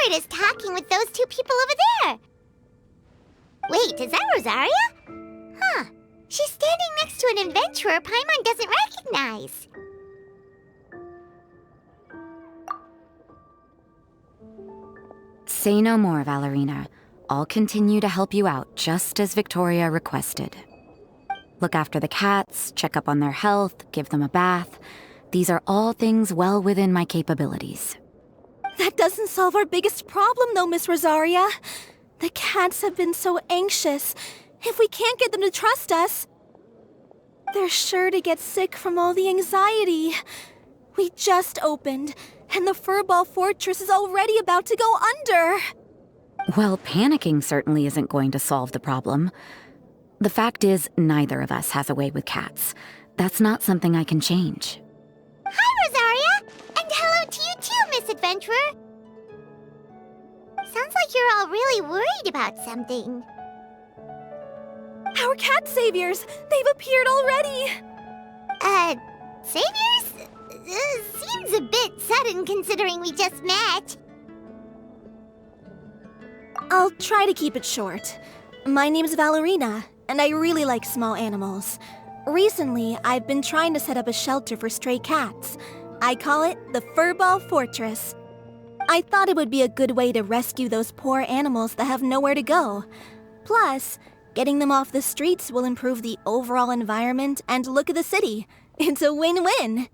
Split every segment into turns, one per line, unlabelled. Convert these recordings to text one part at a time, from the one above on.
Margaret is talking with those two people over there. Wait, is that Rosaria? Huh. She's standing next to an adventurer Paimon doesn't recognize.
Say no more, Valerina. I'll continue to help you out, just as Victoria requested. Look after the cats, check up on their health, give them a bath. These are all things well within my capabilities.
That doesn't solve our biggest problem, though, Miss Rosaria. The cats have been so anxious. If we can't get them to trust us, they're sure to get sick from all the anxiety. We just opened, and the Furball Fortress is already about to go under.
Well, panicking certainly isn't going to solve the problem. The fact is, neither of us has a way with cats. That's not something I can change.
Hi, Rosaria! And hello to you too, Miss Adventurer! Sounds like you're all really worried about something.
Our cat saviors! They've appeared already!
Saviors? Seems a bit sudden considering we just met.
I'll try to keep it short. My name's Valerina, and I really like small animals. Recently, I've been trying to set up a shelter for stray cats. I call it the Furball Fortress. I thought it would be a good way to rescue those poor animals that have nowhere to go. Plus, getting them off the streets will improve the overall environment and look of the city. It's a win-win.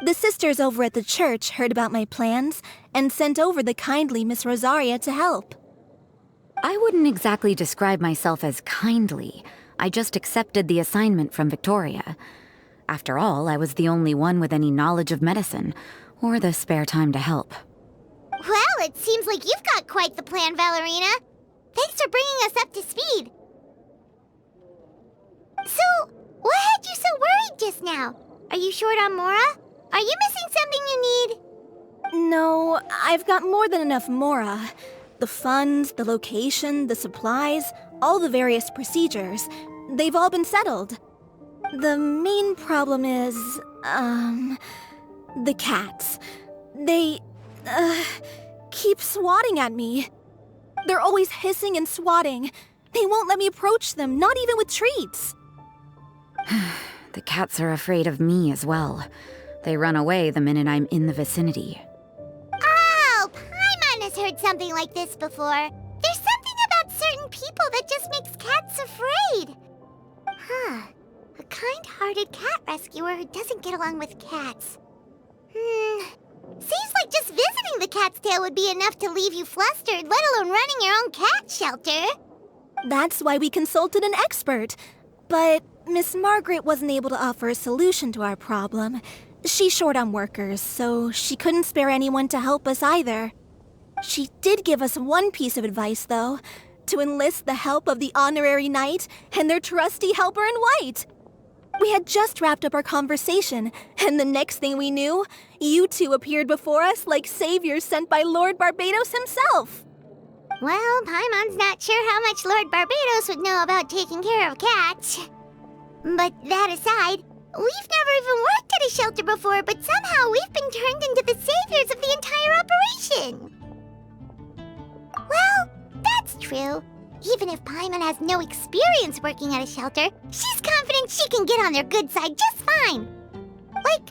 The sisters over at the church heard about my plans and sent over the kindly Miss Rosaria to help.
I wouldn't exactly describe myself as kindly. I just accepted the assignment from Victoria. After all, I was the only one with any knowledge of medicine, or the spare time to help.
Well, it seems like you've got quite the plan, Valerina. Thanks for bringing us up to speed. So, what had you so worried just now? Are you short on Mora? Are you missing something you need?
No, I've got more than enough Mora. The funds, the location, the supplies, all the various procedures. They've all been settled. The main problem is, the cats. They, keep swatting at me. They're always hissing and swatting. They won't let me approach them, not even with treats.
The cats are afraid of me as well. They run away the minute I'm in the vicinity.
Oh, Paimon has heard something like this before. There's something about certain people that just makes cats afraid. Huh. A kind-hearted cat rescuer who doesn't get along with cats. Seems like just visiting the cat's tail would be enough to leave you flustered, let alone running your own cat shelter.
That's why we consulted an expert. But Miss Margaret wasn't able to offer a solution to our problem. She's short on workers, so she couldn't spare anyone to help us either. She did give us one piece of advice, though, to enlist the help of the Honorary Knight and their trusty helper in white. We had just wrapped up our conversation, and the next thing we knew, you two appeared before us like saviors sent by Lord Barbados himself.
Well, Paimon's not sure how much Lord Barbados would know about taking care of cats. But that aside, we've never even worked at a shelter before, but somehow we've been turned into the saviors of the entire operation. Well, that's true. Even if Paimon has no experience working at a shelter, she's confident she can get on their good side just fine. Like,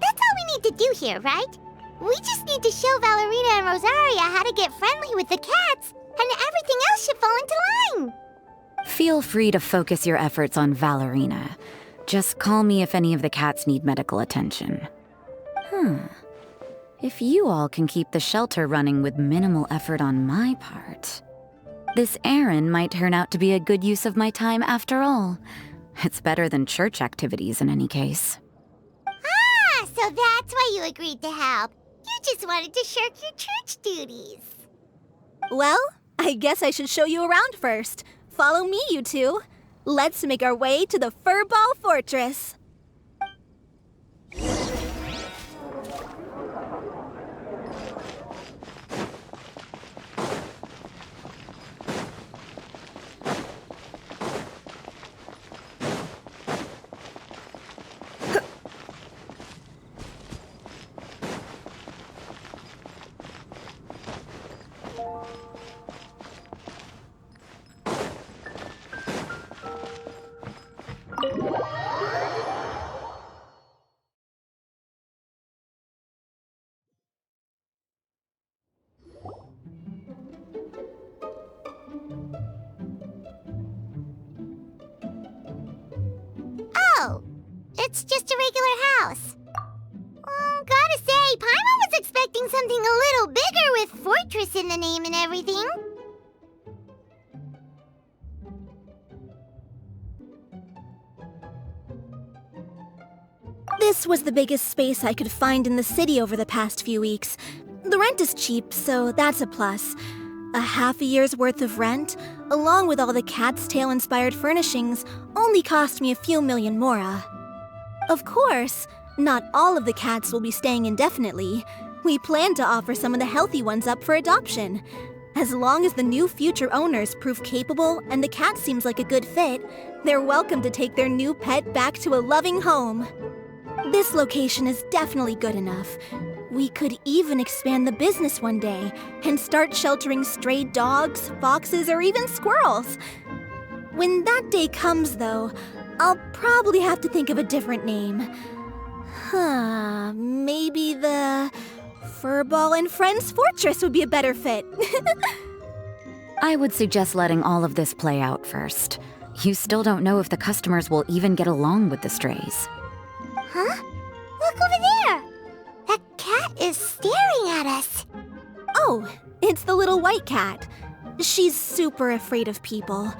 that's all we need to do here, right? We just need to show Valerina and Rosaria how to get friendly with the cats, and everything else should fall into line.
Feel free to focus your efforts on Valerina. Just call me if any of the cats need medical attention. If you all can keep the shelter running with minimal effort on my part, this errand might turn out to be a good use of my time after all. It's better than church activities in any case.
Ah, so that's why you agreed to help. You just wanted to shirk your church duties.
Well, I guess I should show you around first. Follow me, you two. Let's make our way to the Furball Fortress.
It's just a regular house. Gotta say, Paimon was expecting something a little bigger with Fortress in the name and everything.
This was the biggest space I could find in the city over the past few weeks. The rent is cheap, so that's a plus. A half a year's worth of rent, along with all the Cat's Tail-inspired furnishings, only cost me a few million mora. Of course, not all of the cats will be staying indefinitely. We plan to offer some of the healthy ones up for adoption. As long as the new future owners prove capable and the cat seems like a good fit, they're welcome to take their new pet back to a loving home. This location is definitely good enough. We could even expand the business one day and start sheltering stray dogs, foxes, or even squirrels. When that day comes, though, I'll probably have to think of a different name. Maybe the Furball and Friends Fortress would be a better fit.
I would suggest letting all of this play out first. You still don't know if the customers will even get along with the strays.
Huh? Look over there! That cat is staring at us.
Oh, it's the little white cat. She's super afraid of people.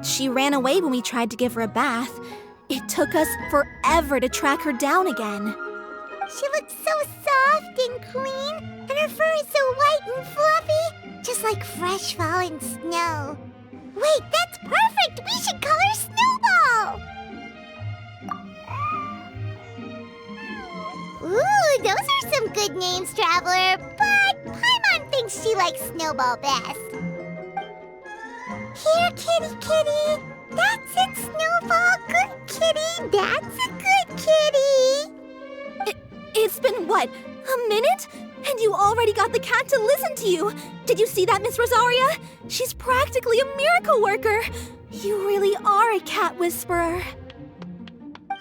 She ran away when we tried to give her a bath. It took us forever to track her down again.
She looks so soft and clean, and her fur is so white and fluffy, just like fresh fallen snow. Wait, that's perfect! We should call her Snowball! Ooh, those are some good names, Traveler, but Paimon thinks she likes Snowball best. Here, kitty kitty! That's it, Snowball! Good kitty! That's a good kitty!
It's been, what, a minute? And you already got the cat to listen to you! Did you see that, Miss Rosaria? She's practically a miracle worker! You really are a cat whisperer.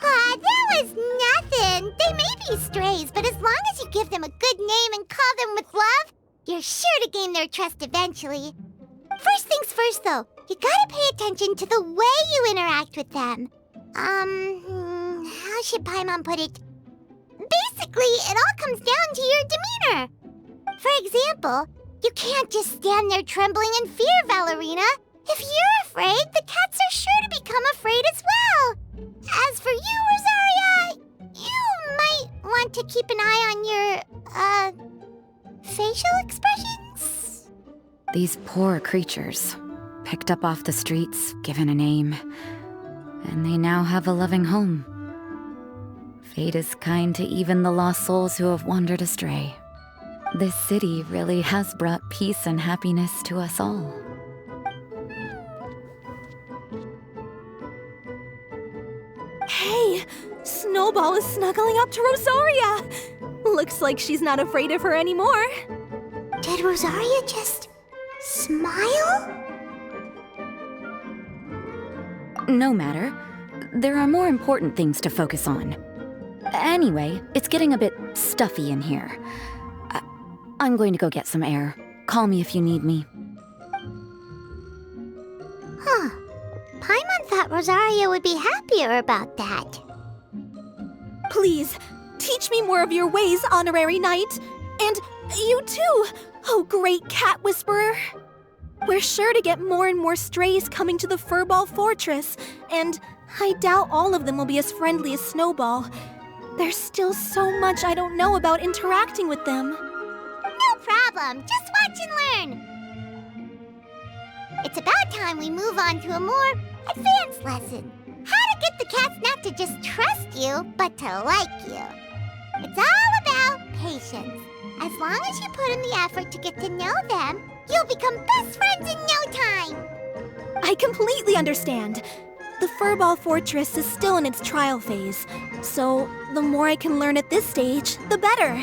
That was nothing! They may be strays, but as long as you give them a good name and call them with love, you're sure to gain their trust eventually. First things first, though, you gotta pay attention to the way you interact with them. How should Paimon put it? Basically, it all comes down to your demeanor. For example, you can't just stand there trembling in fear, Valerina. If you're afraid, the cats are sure to become afraid as well. As for you, Rosaria, you might want to keep an eye on your, facial expressions.
These poor creatures, picked up off the streets, given a name, and they now have a loving home. Fate is kind to even the lost souls who have wandered astray. This city really has brought peace and happiness to us all.
Hey, Snowball is snuggling up to Rosaria. Looks like she's not afraid of her anymore.
Did Rosaria just smile?
No matter. There are more important things to focus on. Anyway, it's getting a bit stuffy in here. I'm going to go get some air. Call me if you need me.
Huh. Paimon thought Rosaria would be happier about that.
Please, teach me more of your ways, Honorary Knight. And you too, oh great cat whisperer. We're sure to get more and more strays coming to the Furball Fortress, and I doubt all of them will be as friendly as Snowball. There's still so much I don't know about interacting with them.
No problem. Just watch and learn. It's about time we move on to a more advanced lesson. How to get the cats not to just trust you, but to like you. It's all about patience. As long as you put in the effort to get to know them, you'll become best friends in no time.
I completely understand. The Furball Fortress is still in its trial phase, so the more I can learn at this stage, the better.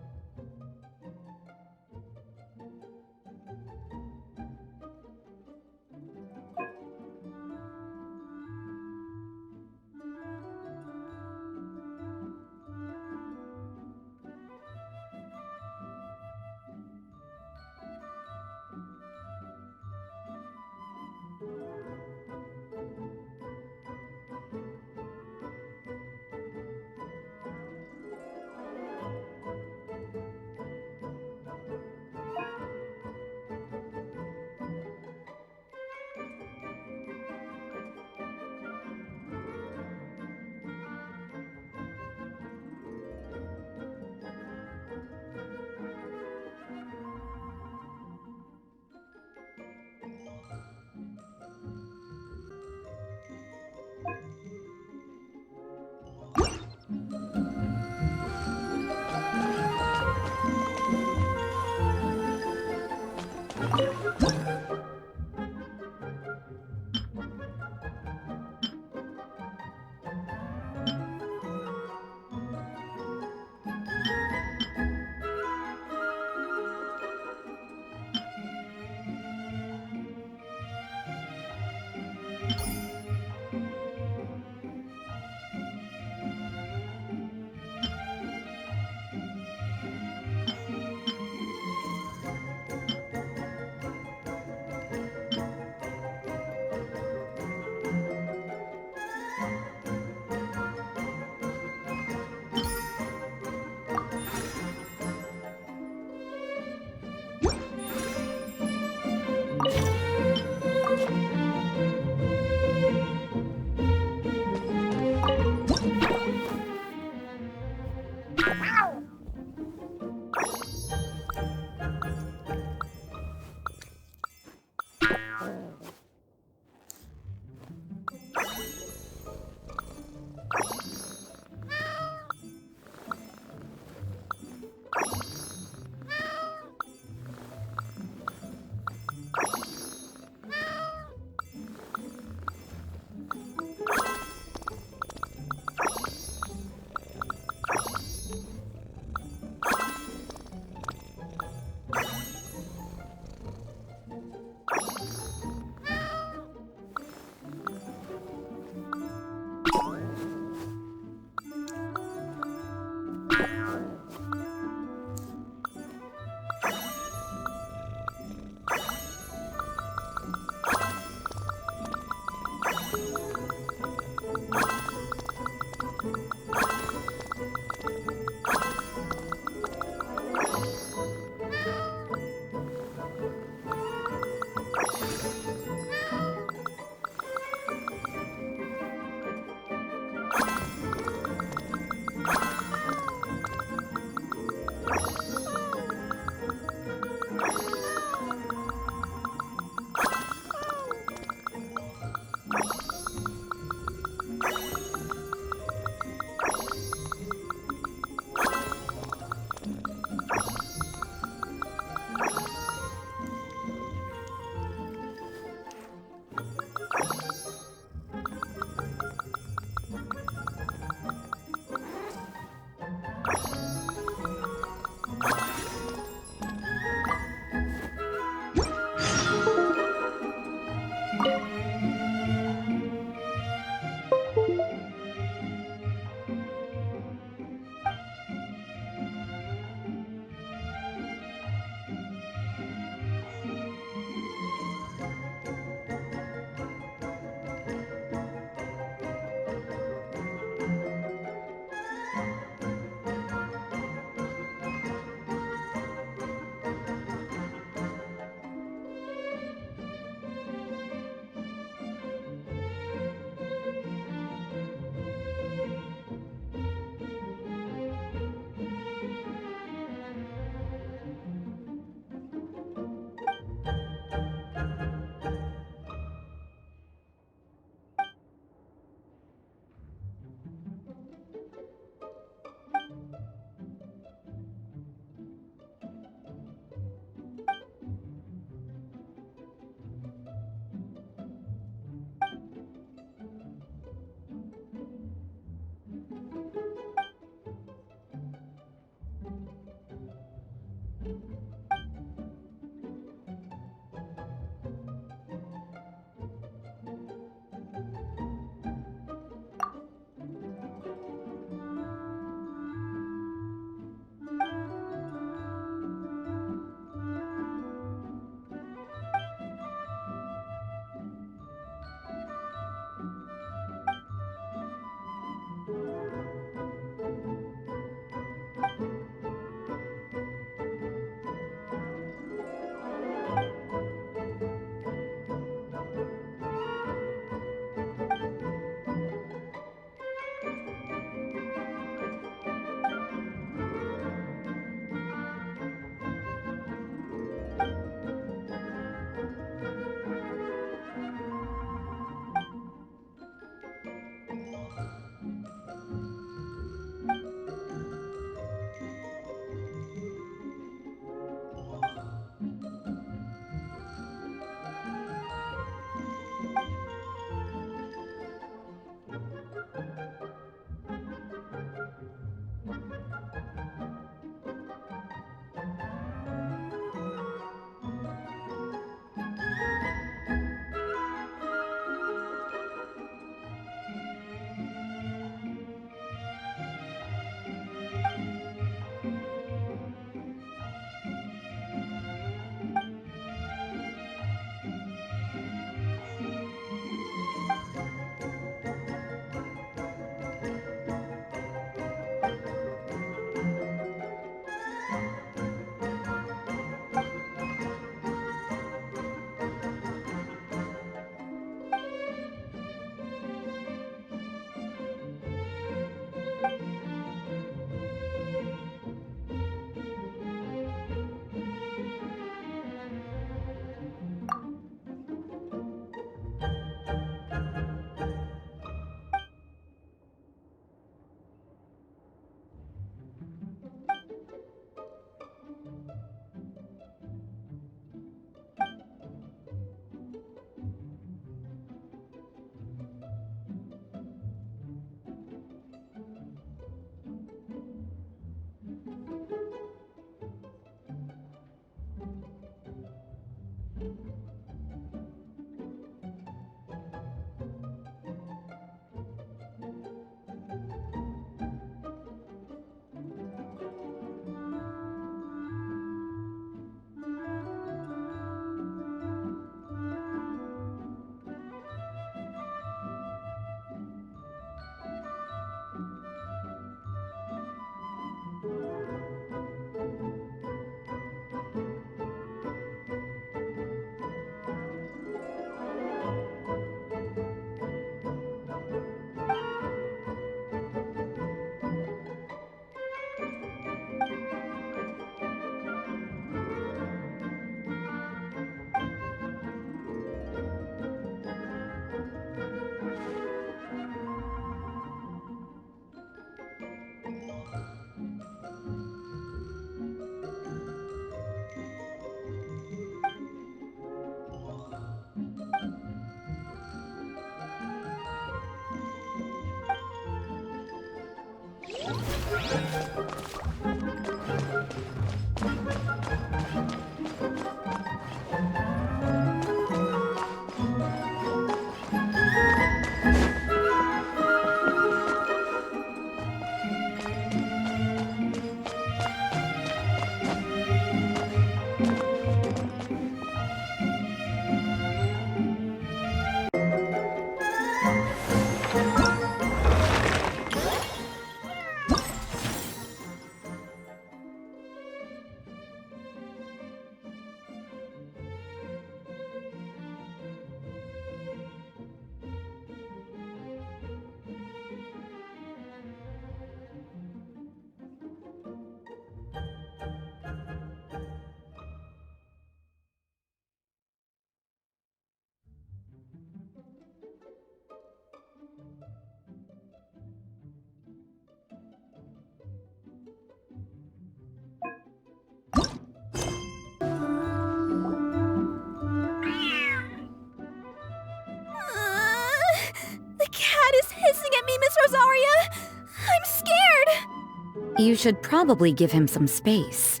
You should probably give him some space.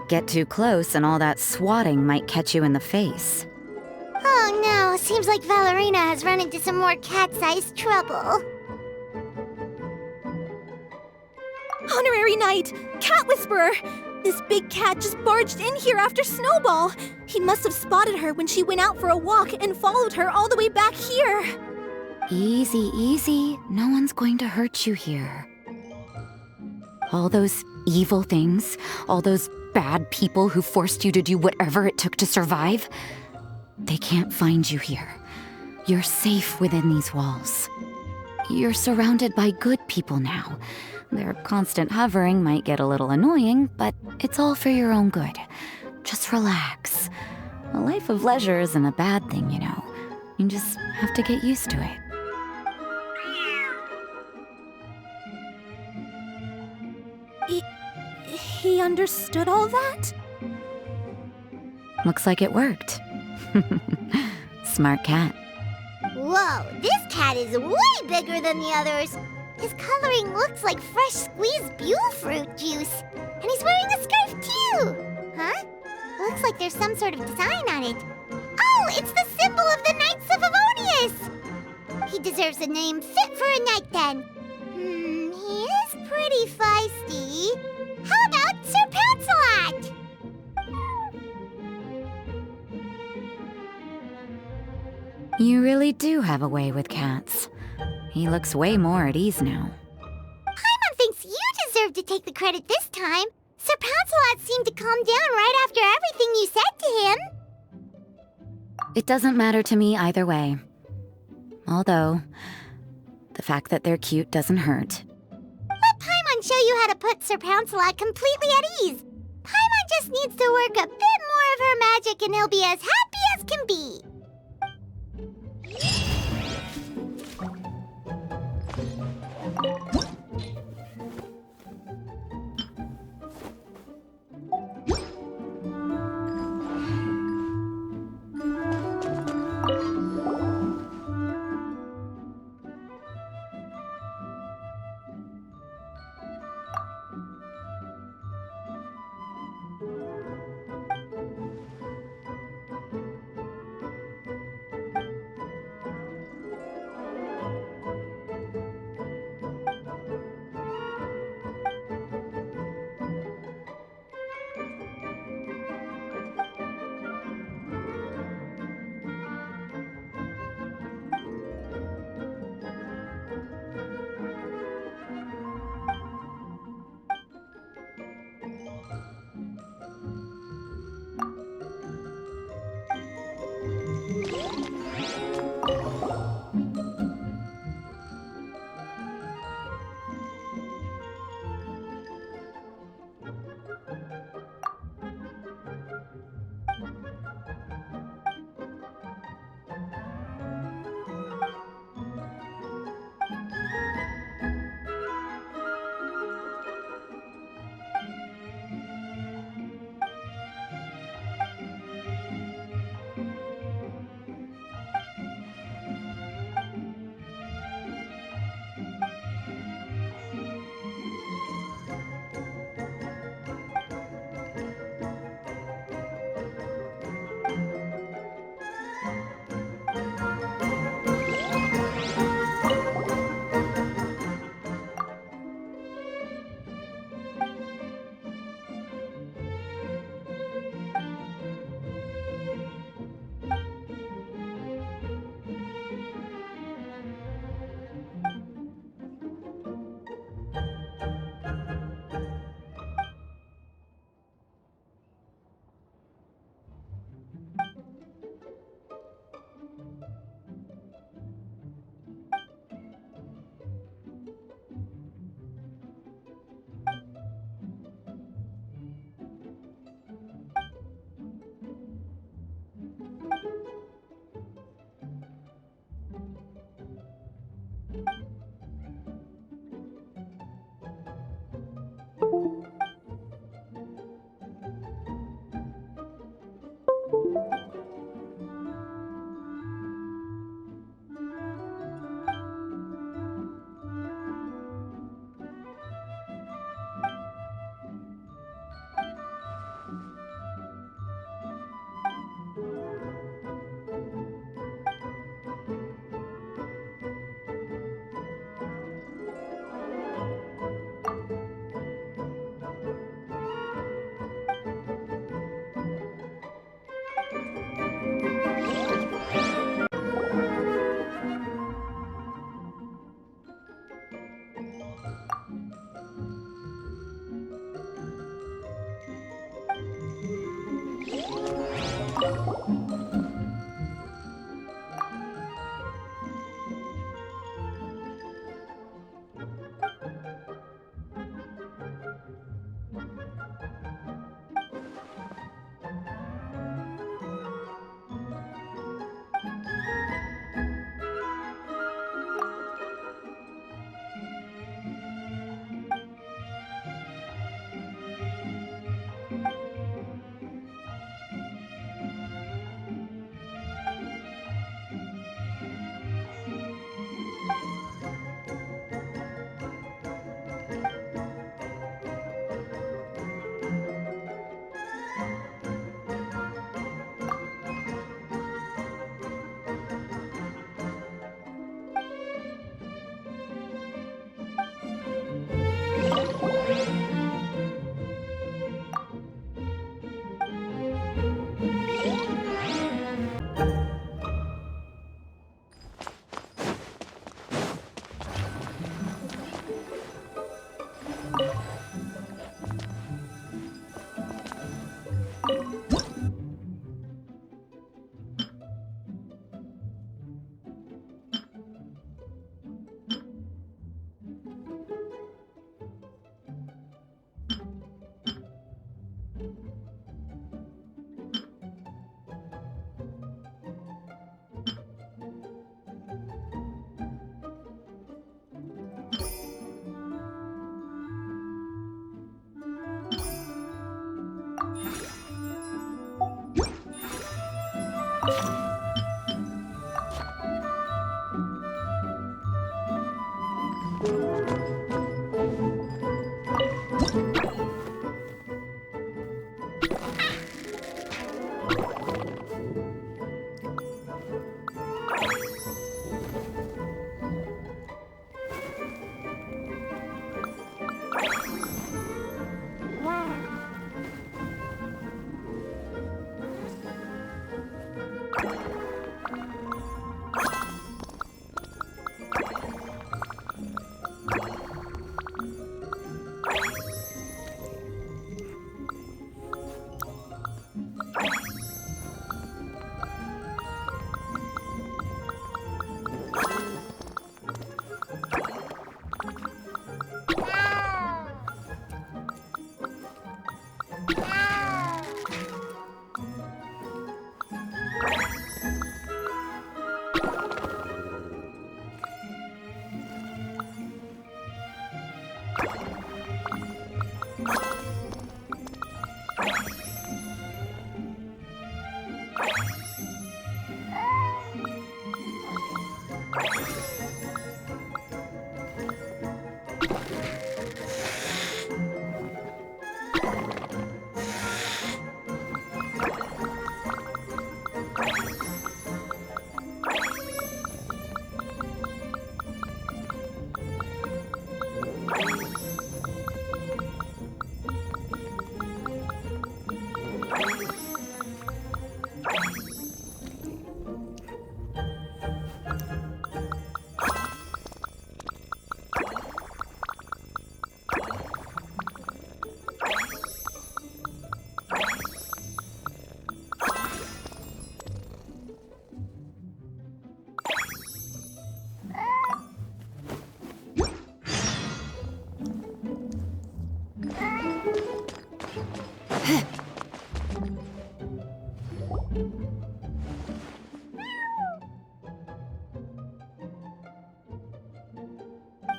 Get too close and all that swatting might catch you in the face.
Oh no, seems like Valerina has run into some more cat-sized trouble.
Honorary Knight! Cat Whisperer! This big cat just barged in here after Snowball. He must have spotted her when she went out for a walk and followed her all the way back here.
Easy, easy. No one's going to hurt you here. All those evil things, all those bad people who forced you to do whatever it took to survive, they can't find you here. You're safe within these walls. You're surrounded by good people now. Their constant hovering might get a little annoying, but it's all for your own good. Just relax. A life of leisure isn't a bad thing, you know. You just have to get used to it.
He understood all that?
Looks like it worked. Smart cat.
Whoa, this cat is way bigger than the others. His coloring looks like fresh squeezed Buell fruit juice. And he's wearing a scarf too. Huh? Looks like there's some sort of design on it. Oh, it's the symbol of the Knights of Favonius. He deserves a name fit for a knight then. He is pretty feisty. How about Sir Pouncelot?
You really do have a way with cats. He looks way more at ease now.
Paimon thinks you deserve to take the credit this time. Sir Pouncelot seemed to calm down right after everything you said to him.
It doesn't matter to me either way. Although, the fact that they're cute doesn't hurt.
Let Paimon show you how to put Sir Pouncelot completely at ease. Paimon just needs to work a bit more of her magic and he'll be as happy as can be.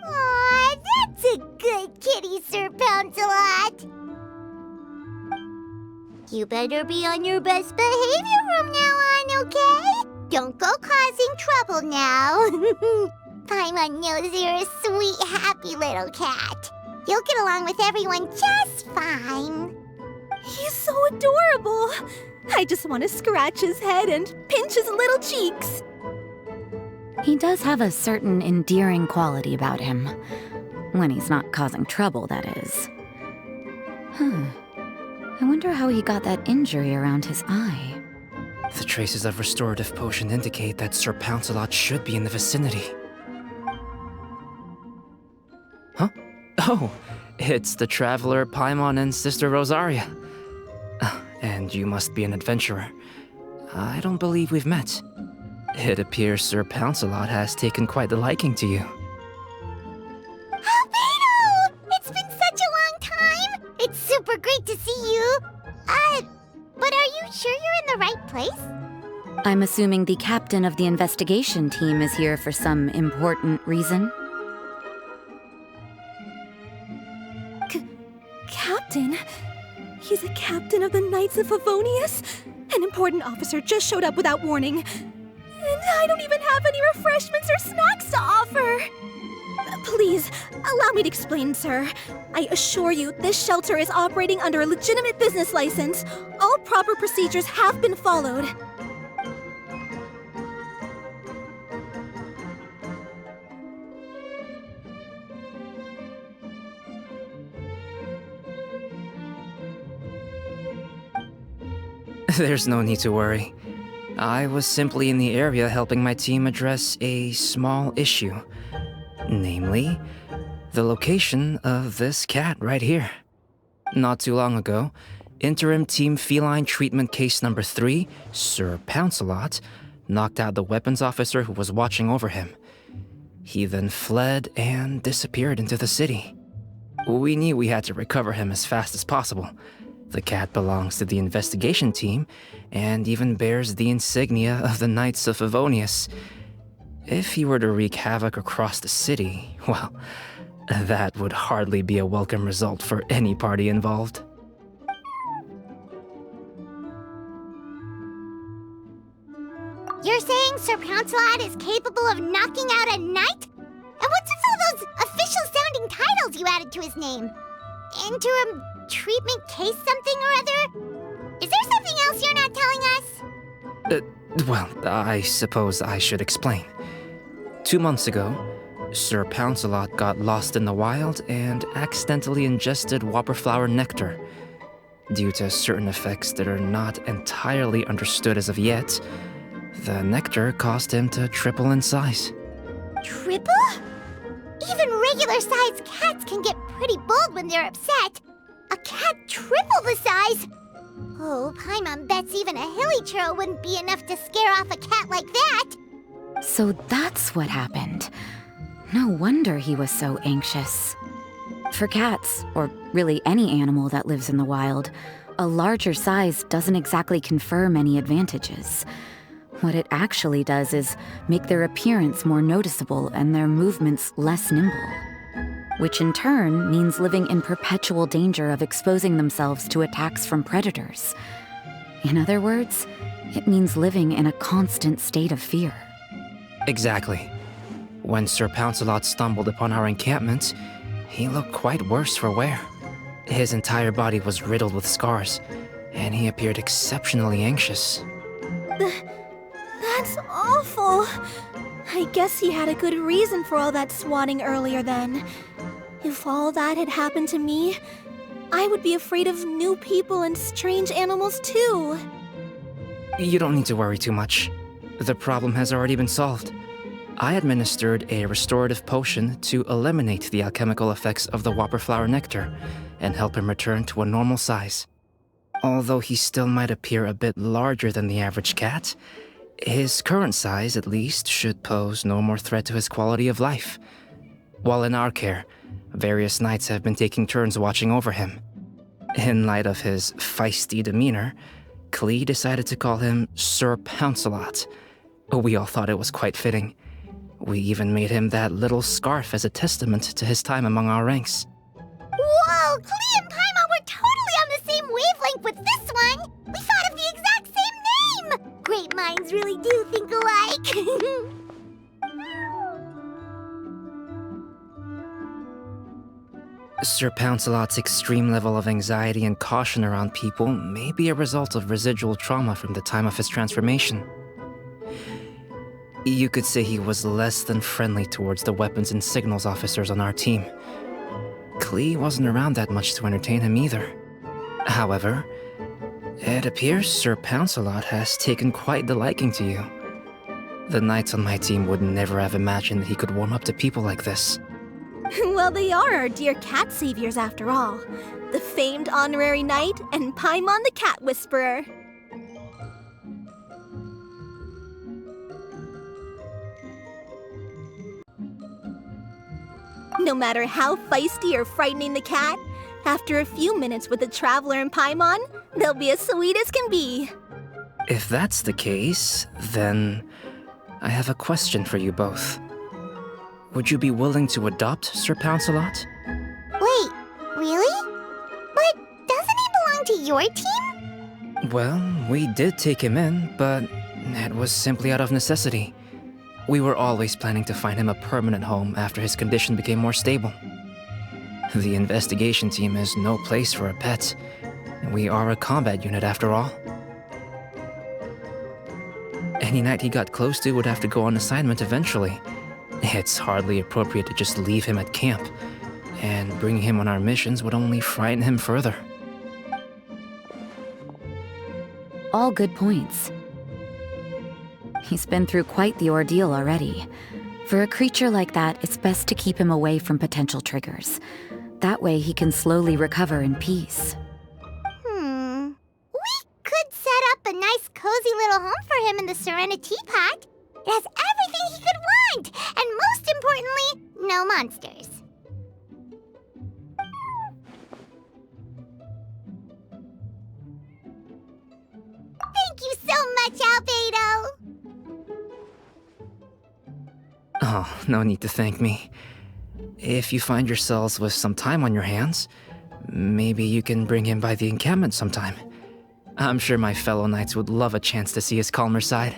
Aw, that's a good kitty, Sir Pouncelot. You better be on your best behavior from now on, okay? Don't go causing trouble now. Paimon knows you're a sweet, happy little cat. You'll get along with everyone just fine.
He's so adorable. I just want to scratch his head and pinch his little cheeks.
He does have a certain endearing quality about him. When he's not causing trouble, that is. I wonder how he got that injury around his eye.
The traces of restorative potion indicate that Sir Pouncelot should be in the vicinity. Huh? Oh, it's the traveler Paimon and Sister Rosaria. And you must be an adventurer. I don't believe we've met. It appears Sir Pouncelot has taken quite a liking to you.
Albedo! It's been such a long time! It's super great to see you. But are you sure you're in the right place?
I'm assuming the captain of the investigation team is here for some important reason.
Captain? He's a captain of the Knights of Favonius? An important officer just showed up without warning. And I don't even have any refreshments or snacks to offer. Please, allow me to explain, sir. I assure you, this shelter is operating under a legitimate business license. All proper procedures have been followed.
There's no need to worry. I was simply in the area helping my team address a small issue. Namely, the location of this cat right here. Not too long ago, Interim Team Feline Treatment Case Number 3, Sir Pouncelot, knocked out the weapons officer who was watching over him. He then fled and disappeared into the city. We knew we had to recover him as fast as possible. The cat belongs to the investigation team and even bears the insignia of the Knights of Favonius. If he were to wreak havoc across the city, well, that would hardly be a welcome result for any party involved.
You're saying Sir Pouncelot is capable of knocking out a knight? And what's with all those official-sounding titles you added to his name? Interim treatment case something or other? Is there something else you're not telling us?
Well, I suppose I should explain. 2 months ago, Sir Pouncelot got lost in the wild and accidentally ingested whopperflower nectar. Due to certain effects that are not entirely understood as of yet, the nectar caused him to triple in size.
Triple? Even regular-sized cats can get pretty bold when they're upset. A cat triple the size? Oh, Paimon bets even a hilly churl wouldn't be enough to scare off a cat like that.
So that's what happened. No wonder he was so anxious. For cats, or really any animal that lives in the wild, a larger size doesn't exactly confer many advantages. What it actually does is make their appearance more noticeable and their movements less nimble, which in turn means living in perpetual danger of exposing themselves to attacks from predators. In other words, it means living in a constant state of fear.
Exactly. When Sir Pouncelot stumbled upon our encampment, he looked quite worse for wear. His entire body was riddled with scars, and he appeared exceptionally anxious.
That's awful. I guess he had a good reason for all that swatting earlier then. If all that had happened to me, I would be afraid of new people and strange animals too.
You don't need to worry too much. The problem has already been solved. I administered a restorative potion to eliminate the alchemical effects of the whopperflower nectar and help him return to a normal size. Although he still might appear a bit larger than the average cat, his current size, at least, should pose no more threat to his quality of life. While in our care, various knights have been taking turns watching over him. In light of his feisty demeanor, Klee decided to call him Sir Pouncelot. We all thought it was quite fitting. We even made him that little scarf as a testament to his time among our ranks.
Whoa, Klee and Paimon were totally on the same wavelength with this one! We thought of the exact same name! Great minds really do think alike!
Sir Pouncelot's extreme level of anxiety and caution around people may be a result of residual trauma from the time of his transformation. You could say he was less than friendly towards the weapons and signals officers on our team. Klee wasn't around that much to entertain him either. However, it appears Sir Pouncelot has taken quite the liking to you. The knights on my team would never have imagined that he could warm up to people like this.
Well, they are our dear cat saviors after all. The famed honorary knight and Paimon the cat whisperer. No matter how feisty or frightening the cat, after a few minutes with the traveler and Paimon, they'll be as sweet as can be.
If that's the case, then I have a question for you both. Would you be willing to adopt Sir Pouncelot?
Wait, really? But doesn't he belong to your team?
Well, we did take him in, but it was simply out of necessity. We were always planning to find him a permanent home after his condition became more stable. The investigation team is no place for a pet. We are a combat unit after all. Any knight he got close to would have to go on assignment eventually. It's hardly appropriate to just leave him at camp, and bringing him on our missions would only frighten him further.
All good points. He's been through quite the ordeal already. For a creature like that, it's best to keep him away from potential triggers. That way he can slowly recover in peace.
We could set up a nice cozy little home for him in the Serenity Pot. It has everything he could want, and most importantly, no monsters. Thank you so much, Albedo!
Oh, no need to thank me. If you find yourselves with some time on your hands, maybe you can bring him by the encampment sometime. I'm sure my fellow knights would love a chance to see his calmer side.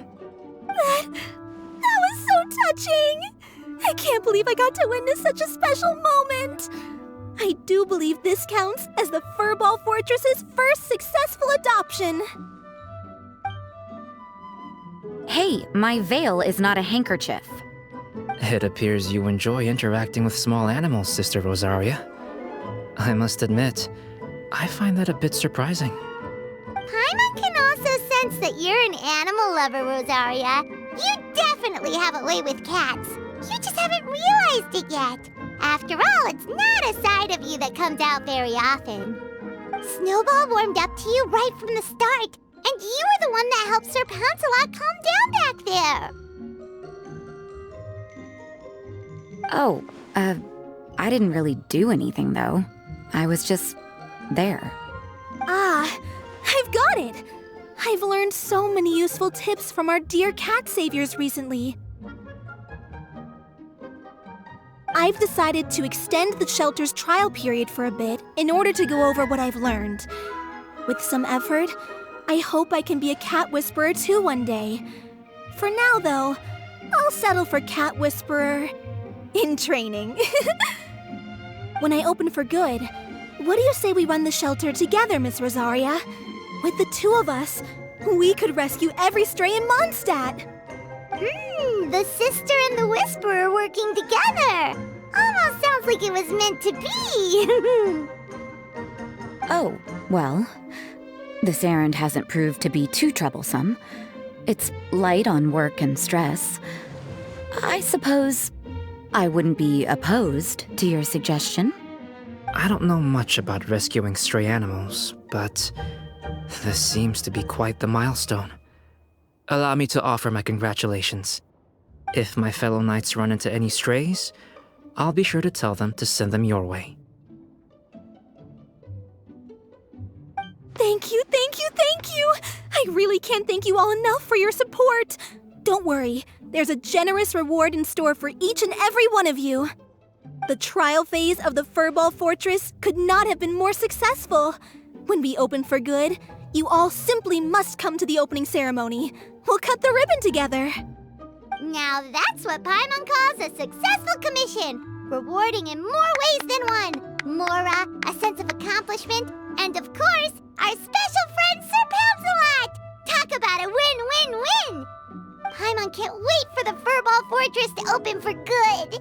watching! I can't believe I got to witness such a special moment! I do believe this counts as the Furball Fortress's first successful adoption.
Hey, my veil is not a handkerchief.
It appears you enjoy interacting with small animals, Sister Rosaria. I must admit, I find that a bit surprising.
Paimon can also sense that you're an animal lover, Rosaria. You definitely have a way with cats. You just haven't realized it yet. After all, it's not a side of you that comes out very often. Snowball warmed up to you right from the start, and you were the one that helped Sir Pouncelot calm down back there.
Oh, I didn't really do anything, though. I was just there.
Ah, I've got it! I've learned so many useful tips from our dear cat saviors recently. I've decided to extend the shelter's trial period for a bit in order to go over what I've learned. With some effort, I hope I can be a cat whisperer too one day. For now, though, I'll settle for cat whisperer in training. When I open for good, what do you say we run the shelter together, Miss Rosaria? With the two of us, we could rescue every stray in Mondstadt.
The sister and the whisperer working together. Almost sounds like it was meant to be.
Oh, well, this errand hasn't proved to be too troublesome. It's light on work and stress. I suppose I wouldn't be opposed to your suggestion.
I don't know much about rescuing stray animals, but this seems to be quite the milestone. Allow me to offer my congratulations. If my fellow knights run into any strays, I'll be sure to tell them to send them your way.
Thank you, thank you, thank you! I really can't thank you all enough for your support. Don't worry, there's a generous reward in store for each and every one of you. The trial phase of the Furball Fortress could not have been more successful. When we open for good, you all simply must come to the opening ceremony. We'll cut the ribbon together.
Now that's what Paimon calls a successful commission. Rewarding in more ways than one. Mora, a sense of accomplishment, and of course, our special friend Sir Pouncelot! Talk about a win-win-win! Paimon can't wait for the Furball Fortress to open for good.